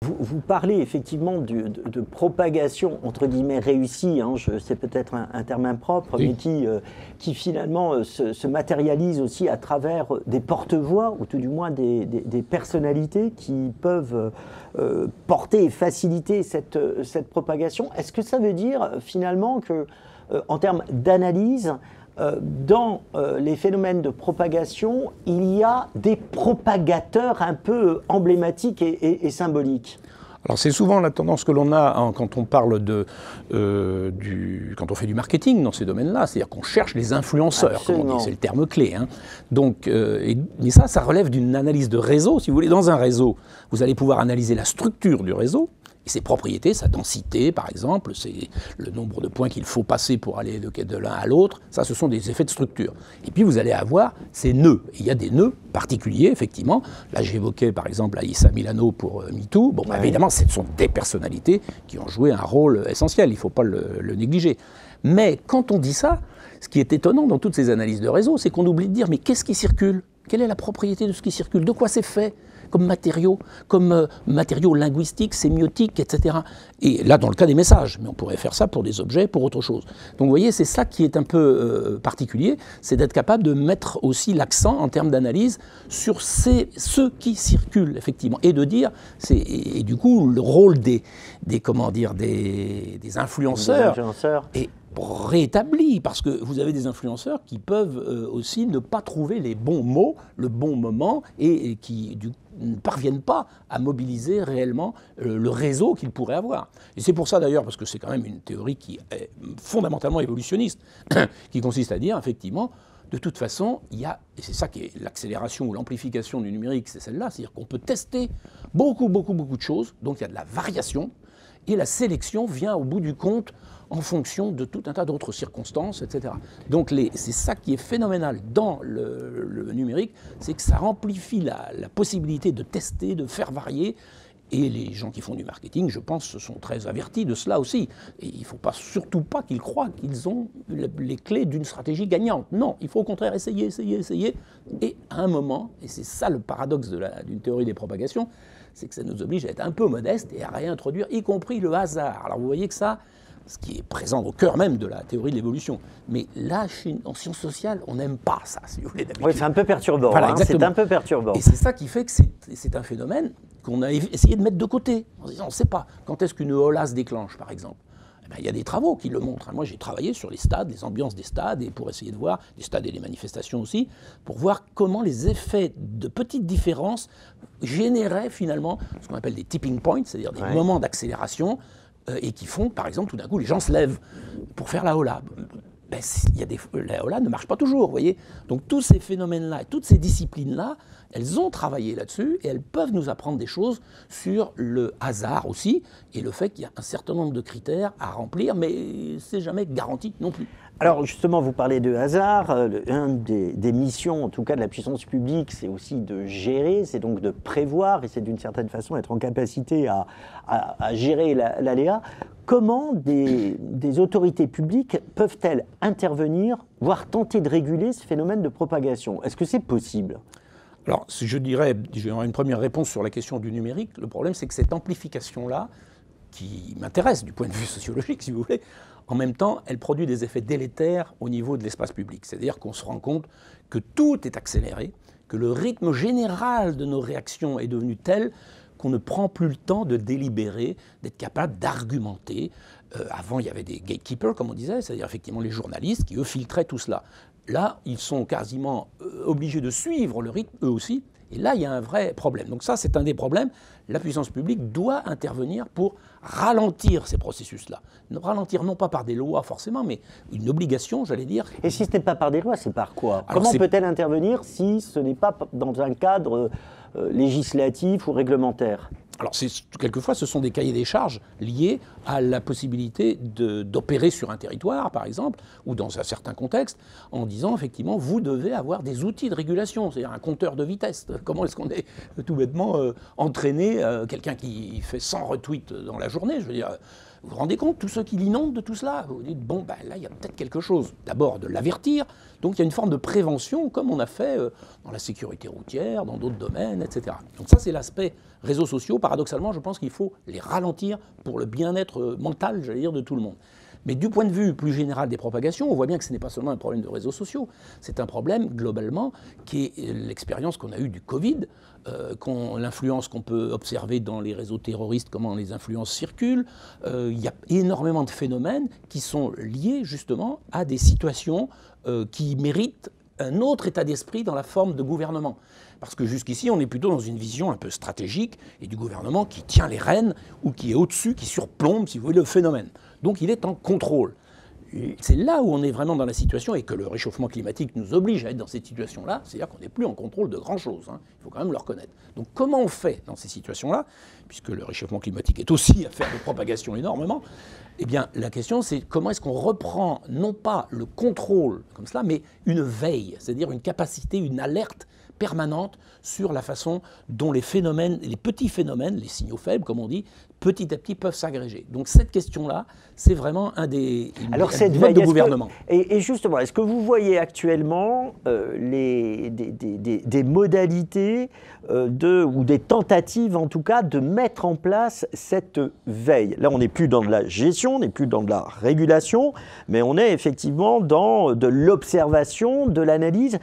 Vous parlez effectivement de propagation entre guillemets réussie, hein, c'est peut-être un terme impropre, Oui. mais qui finalement se matérialise aussi à travers des porte-voix, ou tout du moins des personnalités qui peuvent porter et faciliter cette propagation. Est-ce que ça veut dire finalement que, en termes d'analyse, dans les phénomènes de propagation, il y a des propagateurs un peu emblématiques et symboliques? Alors c'est souvent la tendance que l'on a quand on parle quand on fait du marketing dans ces domaines-là, c'est-à-dire qu'on cherche les influenceurs, comme on dit, c'est le terme clé. Hein. Donc, mais ça relève d'une analyse de réseau. Si vous voulez, dans un réseau, vous allez pouvoir analyser la structure du réseau, et ses propriétés, sa densité par exemple, c'est le nombre de points qu'il faut passer pour aller de l'un à l'autre, ça ce sont des effets de structure. Et puis vous allez avoir ces nœuds, et il y a des nœuds particuliers effectivement, là j'évoquais par exemple Aïssa Milano pour MeToo, bon bah, évidemment ce sont des personnalités qui ont joué un rôle essentiel, il ne faut pas le négliger. Mais quand on dit ça, ce qui est étonnant dans toutes ces analyses de réseau, c'est qu'on oublie de dire mais qu'est-ce qui circule ? Quelle est la propriété de ce qui circule ? De quoi c'est fait ? Comme matériaux linguistiques, sémiotiques, etc. Et là, dans le cas des messages, mais on pourrait faire ça pour des objets, pour autre chose. Donc vous voyez, c'est ça qui est un peu particulier, c'est d'être capable de mettre aussi l'accent en termes d'analyse sur ceux qui circulent, effectivement, et de dire, et du coup, le rôle des influenceurs est rétabli, parce que vous avez des influenceurs qui peuvent aussi ne pas trouver les bons mots, le bon moment, et qui ne parviennent pas à mobiliser réellement le réseau qu'ils pourraient avoir. Et c'est pour ça d'ailleurs, parce que c'est quand même une théorie qui est fondamentalement évolutionniste, qui consiste à dire, effectivement, de toute façon, il y a, et c'est ça qui est l'accélération ou l'amplification du numérique, c'est celle-là, c'est-à-dire qu'on peut tester beaucoup de choses, donc il y a de la variation, et la sélection vient au bout du compte en fonction de tout un tas d'autres circonstances, etc. Donc c'est ça qui est phénoménal dans le numérique, c'est que ça amplifie la possibilité de tester, de faire varier, et les gens qui font du marketing, je pense, sont très avertis de cela aussi. Et il ne faut surtout pas qu'ils croient qu'ils ont les clés d'une stratégie gagnante. Non, il faut au contraire essayer. Et à un moment, et c'est ça le paradoxe d'une théorie des propagations, c'est que ça nous oblige à être un peu modeste et à réintroduire, y compris le hasard. Alors vous voyez que ça, ce qui est présent au cœur même de la théorie de l'évolution. Mais là, en sciences sociales, on n'aime pas ça, si vous voulez, d'habitude. Oui, c'est un peu perturbant. Voilà, c'est un peu perturbant. Et c'est ça qui fait que c'est un phénomène qu'on a essayé de mettre de côté, en disant, on ne sait pas, quand est-ce qu'une hola se déclenche, par exemple. Eh bien, il y a des travaux qui le montrent. Moi, j'ai travaillé sur les stades, les ambiances des stades, et pour essayer de voir, des stades et les manifestations aussi, pour voir comment les effets de petites différences généraient finalement ce qu'on appelle des tipping points, c'est-à-dire des moments d'accélération, et qui font, par exemple, tout d'un coup, les gens se lèvent pour faire la hola. Ben, la hola ne marche pas toujours, vous voyez. Donc tous ces phénomènes-là, toutes ces disciplines-là, elles ont travaillé là-dessus et elles peuvent nous apprendre des choses sur le hasard aussi et le fait qu'il y a un certain nombre de critères à remplir, mais c'est jamais garanti non plus. Alors justement, vous parlez de hasard. Une des missions, en tout cas de la puissance publique, c'est aussi de gérer, c'est donc de prévoir, et c'est d'une certaine façon être en capacité à gérer l'aléa. Comment des autorités publiques peuvent-elles intervenir, voire tenter de réguler ce phénomène de propagation? Est-ce que c'est possible? Alors, je dirais, j'aurais une première réponse sur la question du numérique. Le problème, c'est que cette amplification-là, qui m'intéresse du point de vue sociologique, si vous voulez, en même temps, elle produit des effets délétères au niveau de l'espace public. C'est-à-dire qu'on se rend compte que tout est accéléré, que le rythme général de nos réactions est devenu tel qu'on ne prend plus le temps de délibérer, d'être capable d'argumenter. Avant, il y avait des gatekeepers, comme on disait, c'est-à-dire effectivement les journalistes qui, eux, filtraient tout cela. Là, ils sont quasiment obligés de suivre le rythme, eux aussi, et là, il y a un vrai problème. Donc ça, c'est un des problèmes. La puissance publique doit intervenir pour ralentir ces processus-là. Ralentir non pas par des lois forcément, mais une obligation, j'allais dire. Et si ce n'est pas par des lois, c'est par quoi? Comment peut-elle intervenir si ce n'est pas dans un cadre législatif ou réglementaire? Alors, quelquefois, ce sont des cahiers des charges liés à la possibilité d'opérer sur un territoire, par exemple, ou dans un certain contexte, en disant, effectivement, vous devez avoir des outils de régulation, c'est-à-dire un compteur de vitesse. Comment est-ce qu'on est tout bêtement entraîné, quelqu'un qui fait 100 retweets dans la journée, je veux dire, Vous vous rendez compte, tous ceux qui l'inondent de tout cela, vous vous dites, bon, ben, là, il y a peut-être quelque chose. D'abord, de l'avertir. Donc, il y a une forme de prévention, comme on a fait dans la sécurité routière, dans d'autres domaines, etc. Donc, ça, c'est l'aspect réseaux sociaux. Paradoxalement, je pense qu'il faut les ralentir pour le bien-être mental, j'allais dire, de tout le monde. Mais du point de vue plus général des propagations, on voit bien que ce n'est pas seulement un problème de réseaux sociaux, c'est un problème globalement qui est l'expérience qu'on a eue du Covid, l'influence qu'on peut observer dans les réseaux terroristes, comment les influences circulent. Il y a énormément de phénomènes qui sont liés justement à des situations qui méritent un autre état d'esprit dans la forme de gouvernement. Parce que jusqu'ici, on est plutôt dans une vision un peu stratégique et du gouvernement qui tient les rênes ou qui est au-dessus, qui surplombe, si vous voulez, le phénomène. Donc il est en contrôle. C'est là où on est vraiment dans la situation et que le réchauffement climatique nous oblige à être dans cette situation-là, c'est-à-dire qu'on n'est plus en contrôle de grand-chose, hein. Il faut quand même le reconnaître. Donc comment on fait dans ces situations-là, puisque le réchauffement climatique est aussi affaire de propagation énormément, eh bien la question c'est comment est-ce qu'on reprend non pas le contrôle comme cela, mais une veille, c'est-à-dire une capacité, une alerte permanente sur la façon dont les phénomènes, les petits phénomènes, les signaux faibles comme on dit, petit à petit peuvent s'agréger. Donc cette question-là, c'est vraiment un des modes de gouvernement. Et justement, est-ce que vous voyez actuellement des modalités ou des tentatives en tout cas de mettre en place cette veille? Là, on n'est plus dans de la gestion, on n'est plus dans de la régulation, mais on est effectivement dans de l'observation, de l'analyse.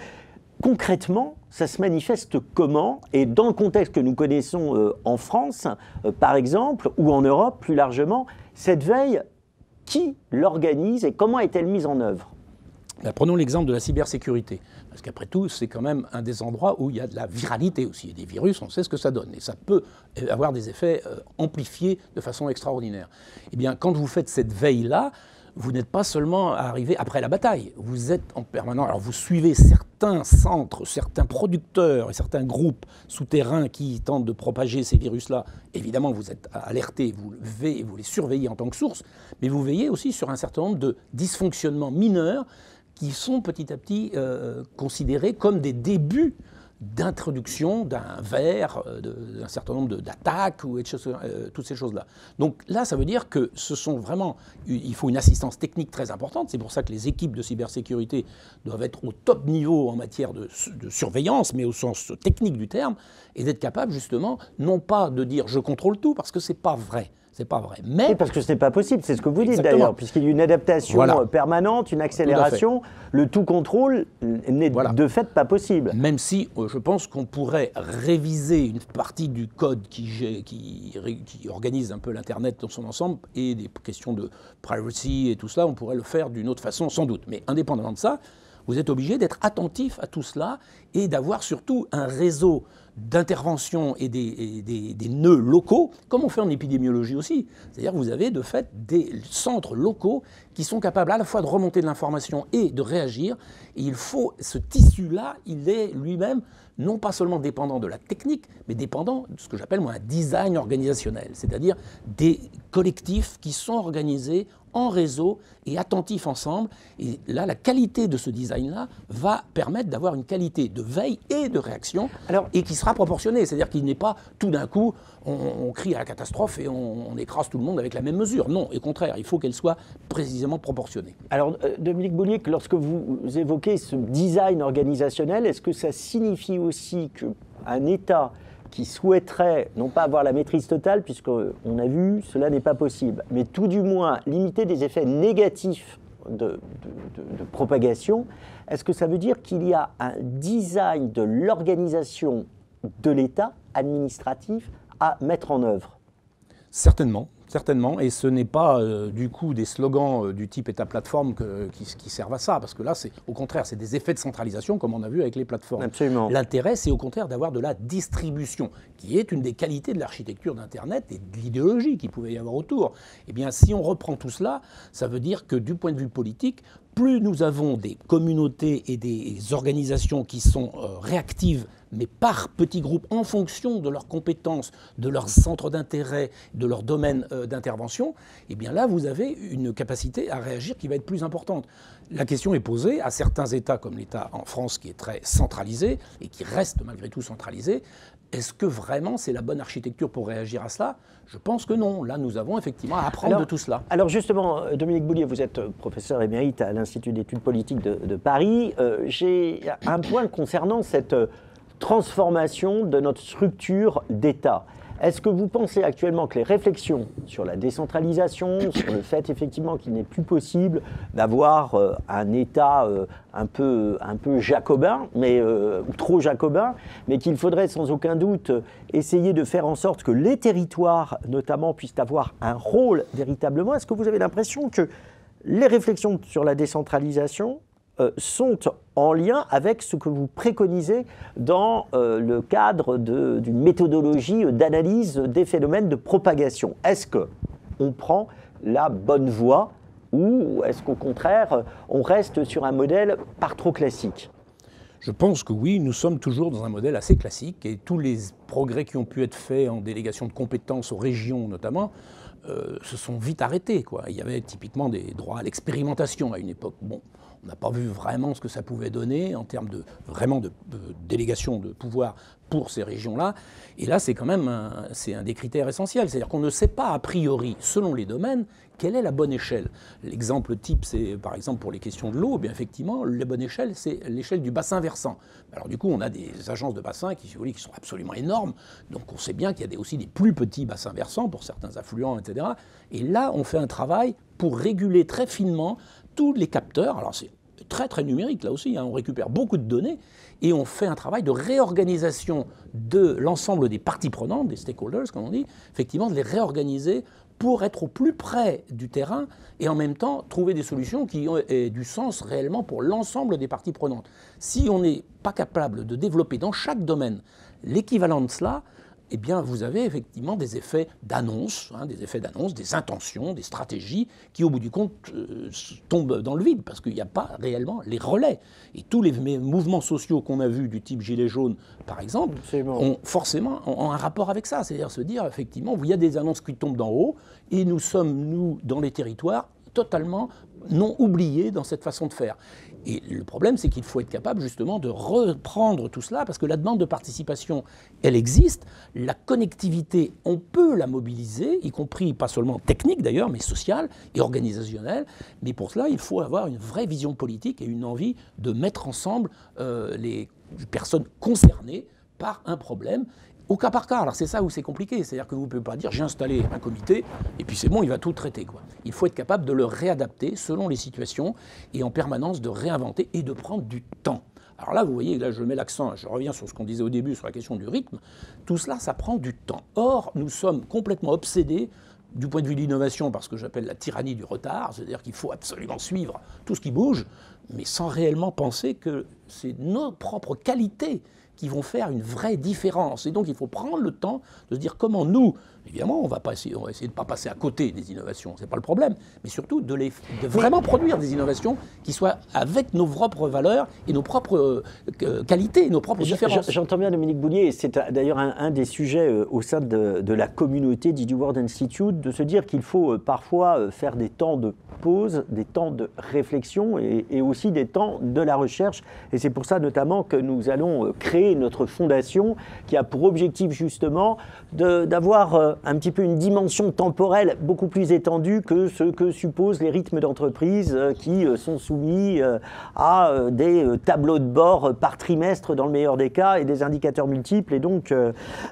Concrètement, ça se manifeste comment? Et dans le contexte que nous connaissons en France, par exemple, ou en Europe plus largement, cette veille, qui l'organise et comment est-elle mise en œuvre? Prenons l'exemple de la cybersécurité, parce qu'après tout, c'est quand même un des endroits où il y a de la viralité aussi. Et des virus, on sait ce que ça donne, et ça peut avoir des effets amplifiés de façon extraordinaire. Eh bien, quand vous faites cette veille-là, vous n'êtes pas seulement arrivé après la bataille, vous êtes en permanence. Alors vous suivez certains centres, certains producteurs et certains groupes souterrains qui tentent de propager ces virus-là. Évidemment, vous êtes alertés, vous les surveillez en tant que source, mais vous veillez aussi sur un certain nombre de dysfonctionnements mineurs qui sont petit à petit considérés comme des débuts d'introduction d'un d'un certain nombre d'attaques ou toutes ces choses-là. Donc là, ça veut dire que ce sont vraiment, il faut une assistance technique très importante. C'est pour ça que les équipes de cybersécurité doivent être au top niveau en matière de surveillance, mais au sens technique du terme, et d'être capables justement, non pas de dire je contrôle tout, parce que c'est pas vrai. C'est pas vrai. Mais oui, parce que ce n'est pas possible, c'est ce que vous dites d'ailleurs, puisqu'il y a une adaptation permanente, une accélération, le tout contrôle n'est de fait pas possible. Même si je pense qu'on pourrait réviser une partie du code qui organise un peu l'Internet dans son ensemble et des questions de privacy et tout cela, on pourrait le faire d'une autre façon sans doute. Mais indépendamment de ça, vous êtes obligé d'être attentif à tout cela et d'avoir surtout un réseau d'intervention et des nœuds locaux, comme on fait en épidémiologie aussi. C'est-à-dire que vous avez de fait des centres locaux qui sont capables à la fois de remonter de l'information et de réagir. Et il faut, ce tissu-là, il est lui-même non pas seulement dépendant de la technique, mais dépendant de ce que j'appelle moi un design organisationnel, c'est-à-dire des collectifs qui sont organisés en réseau et attentifs ensemble. Et là, la qualité de ce design-là va permettre d'avoir une qualité de veille et de réaction et qui sera proportionnée. C'est-à-dire qu'il n'est pas tout d'un coup, on crie à la catastrophe et on écrase tout le monde avec la même mesure. Non, au contraire, il faut qu'elle soit précisément proportionnée. Alors, Dominique Boulic, lorsque vous évoquez ce design organisationnel, est-ce que ça signifie aussi qu'un État qui souhaiterait, non pas avoir la maîtrise totale, puisqu'on a vu, cela n'est pas possible, mais tout du moins limiter des effets négatifs de propagation, est-ce que ça veut dire qu'il y a un design de l'organisation de l'État administratif à mettre en œuvre? Certainement. Certainement, et ce n'est pas du coup des slogans du type État-plateforme qui servent à ça, parce que là, au contraire, c'est des effets de centralisation, comme on a vu avec les plateformes. Absolument. L'intérêt, c'est au contraire d'avoir de la distribution, qui est une des qualités de l'architecture d'Internet et de l'idéologie qu'il pouvait y avoir autour. Eh bien, si on reprend tout cela, ça veut dire que du point de vue politique, plus nous avons des communautés et des organisations qui sont réactives, mais par petits groupes, en fonction de leurs compétences, de leurs centres d'intérêt, de leur domaine d'intervention, eh bien là, vous avez une capacité à réagir qui va être plus importante. La question est posée à certains États, comme l'État en France, qui est très centralisé, et qui reste malgré tout centralisé. Est-ce que vraiment c'est la bonne architecture pour réagir à cela? Je pense que non. Là, nous avons effectivement à apprendre de tout cela. Alors justement, Dominique Boulier, vous êtes professeur émérite à l'Institut d'études politiques de Paris. J'ai un point concernant cette transformation de notre structure d'État. Est-ce que vous pensez actuellement que les réflexions sur la décentralisation, sur le fait effectivement qu'il n'est plus possible d'avoir un État un peu jacobin, mais trop jacobin, mais qu'il faudrait sans aucun doute essayer de faire en sorte que les territoires notamment puissent avoir un rôle véritablement, est-ce que vous avez l'impression que les réflexions sur la décentralisation sont en lien avec ce que vous préconisez dans le cadre d'une méthodologie d'analyse des phénomènes de propagation? Est-ce qu'on prend la bonne voie ou est-ce qu'au contraire, on reste sur un modèle par trop classique? Je pense que oui, nous sommes toujours dans un modèle assez classique et tous les progrès qui ont pu être faits en délégation de compétences aux régions notamment se sont vite arrêtés, quoi. Il y avait typiquement des droits à l'expérimentation à une époque. Bon, on n'a pas vu vraiment ce que ça pouvait donner en termes de délégation de pouvoir pour ces régions-là. Et là, c'est quand même un des critères essentiels. C'est-à-dire qu'on ne sait pas a priori, selon les domaines, quelle est la bonne échelle. L'exemple type, c'est par exemple pour les questions de l'eau, bien effectivement, la bonne échelle, c'est l'échelle du bassin versant. Alors du coup, on a des agences de bassin qui sont absolument énormes. Donc on sait bien qu'il y a aussi des plus petits bassins versants pour certains affluents, etc. Et là, on fait un travail pour réguler très finement tous les capteurs. Alors c'est très très numérique là aussi, hein. On récupère beaucoup de données et on fait un travail de réorganisation de l'ensemble des parties prenantes, des stakeholders comme on dit, effectivement de les réorganiser pour être au plus près du terrain et en même temps trouver des solutions qui aient du sens réellement pour l'ensemble des parties prenantes. Si on n'est pas capable de développer dans chaque domaine l'équivalent de cela, eh bien, vous avez effectivement des effets d'annonce, des intentions, des stratégies qui, au bout du compte, tombent dans le vide parce qu'il n'y a pas réellement les relais. Et tous les mouvements sociaux qu'on a vus du type Gilets jaunes, par exemple, ont forcément un rapport avec ça. C'est-à-dire se dire, effectivement, il y a des annonces qui tombent d'en haut et nous sommes, nous, dans les territoires, totalement non oubliés dans cette façon de faire. Et le problème, c'est qu'il faut être capable justement de reprendre tout cela, parce que la demande de participation, elle existe. La connectivité, on peut la mobiliser, y compris pas seulement technique d'ailleurs, mais sociale et organisationnelle. Mais pour cela, il faut avoir une vraie vision politique et une envie de mettre ensemble les personnes concernées par un problème. Au cas par cas, alors c'est ça où c'est compliqué, c'est-à-dire que vous ne pouvez pas dire j'ai installé un comité et puis c'est bon, il va tout traiter, quoi. Il faut être capable de le réadapter selon les situations et en permanence de réinventer et de prendre du temps. Alors là, vous voyez, là je mets l'accent, je reviens sur ce qu'on disait au début sur la question du rythme, tout cela, ça prend du temps. Or, nous sommes complètement obsédés du point de vue de l'innovation par ce que j'appelle la tyrannie du retard, c'est-à-dire qu'il faut absolument suivre tout ce qui bouge, mais sans réellement penser que c'est nos propres qualités qui vont faire une vraie différence. Et donc il faut prendre le temps de se dire comment nous, évidemment on va essayer de ne pas passer à côté des innovations, c'est pas le problème, mais surtout de vraiment produire des innovations qui soient avec nos propres valeurs et nos propres qualités, nos propres différences. J'entends bien Dominique Boulier, et c'est d'ailleurs un des sujets au sein de la communauté Didier Ward Institute, de se dire qu'il faut parfois faire des temps de pause, des temps de réflexion et aussi des temps de la recherche. Et c'est pour ça notamment que nous allons créer notre fondation qui a pour objectif justement d'avoir un petit peu une dimension temporelle beaucoup plus étendue que ce que supposent les rythmes d'entreprise qui sont soumis à des tableaux de bord par trimestre dans le meilleur des cas et des indicateurs multiples. Et donc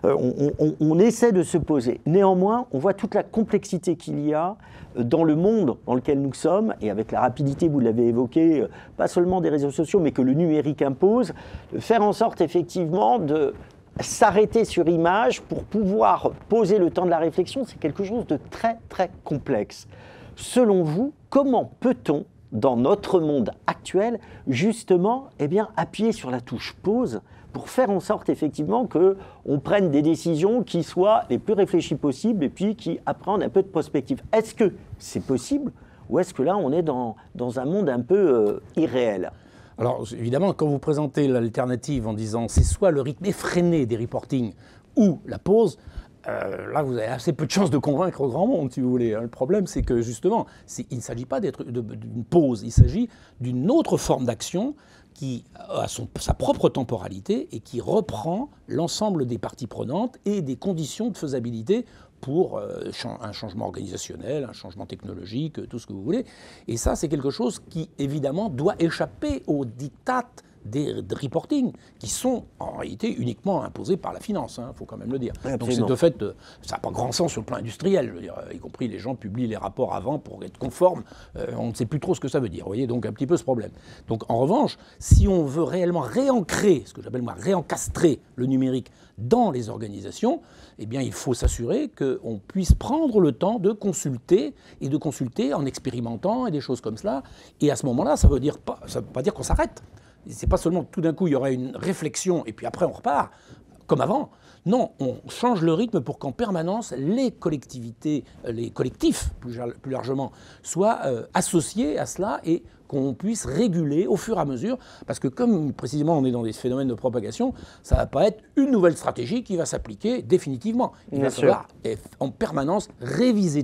on essaie de se poser. Néanmoins, on voit toute la complexité qu'il y a dans le monde dans lequel nous sommes, et avec la rapidité, vous l'avez évoqué, pas seulement des réseaux sociaux, mais que le numérique impose, de faire en sorte effectivement de s'arrêter sur image pour pouvoir poser le temps de la réflexion. C'est quelque chose de très très complexe. Selon vous, comment peut-on, dans notre monde actuel, justement, appuyer sur la touche pause pour faire en sorte effectivement qu'on prenne des décisions qui soient les plus réfléchies possibles et puis qui apprennent un peu de prospective. Est-ce que c'est possible ou est-ce que là on est dans un monde un peu irréel ? Alors évidemment, quand vous présentez l'alternative en disant c'est soit le rythme effréné des reportings ou la pause, là, vous avez assez peu de chances de convaincre grand monde, si vous voulez. Le problème, c'est que justement, il ne s'agit pas d'une pause, il s'agit d'une autre forme d'action qui a sa propre temporalité et qui reprend l'ensemble des parties prenantes et des conditions de faisabilité pour un changement organisationnel, un changement technologique, tout ce que vous voulez. Et ça, c'est quelque chose qui, évidemment, doit échapper aux diktats des reporting, qui sont en réalité uniquement imposés par la finance, il faut quand même le dire. Absolument. Donc c'est de fait, ça n'a pas grand sens sur le plan industriel, je veux dire, y compris les gens publient les rapports avant pour être conformes, on ne sait plus trop ce que ça veut dire, vous voyez, donc un petit peu ce problème. Donc en revanche, si on veut réellement réancrer, ce que j'appelle moi réencastrer le numérique dans les organisations, eh bien il faut s'assurer qu'on puisse prendre le temps de consulter, et de consulter en expérimentant et des choses comme cela, et à ce moment-là, ça ne veut pas dire qu'on s'arrête. C'est pas seulement tout d'un coup il y aurait une réflexion et puis après on repart, comme avant. Non, on change le rythme pour qu'en permanence les collectivités, les collectifs plus largement, soient associés à cela et qu'on puisse réguler au fur et à mesure. Parce que comme précisément on est dans des phénomènes de propagation, ça ne va pas être une nouvelle stratégie qui va s'appliquer définitivement. Il va falloir en permanence réviser